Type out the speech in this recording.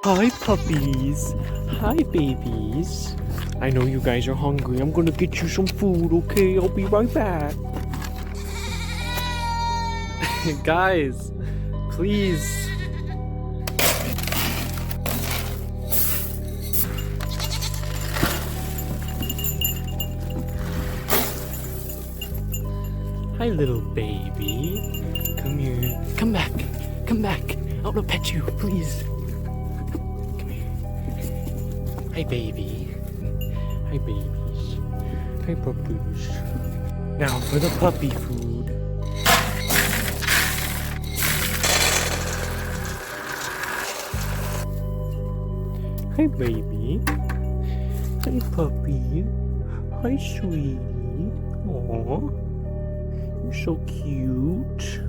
Hi, puppies. Hi, babies. I know you guys are hungry. I'm gonna get you some food, okay? I'll be right back. Guys, please. Hi, little baby. Come here. Come back. Come back. I wanna pet you, please. Come here. Hi, baby. Hi, babies. Hi, puppies. Now for the puppy food. Hi, baby. Hi, puppy. Hi, sweetie. Aww. You're so cute.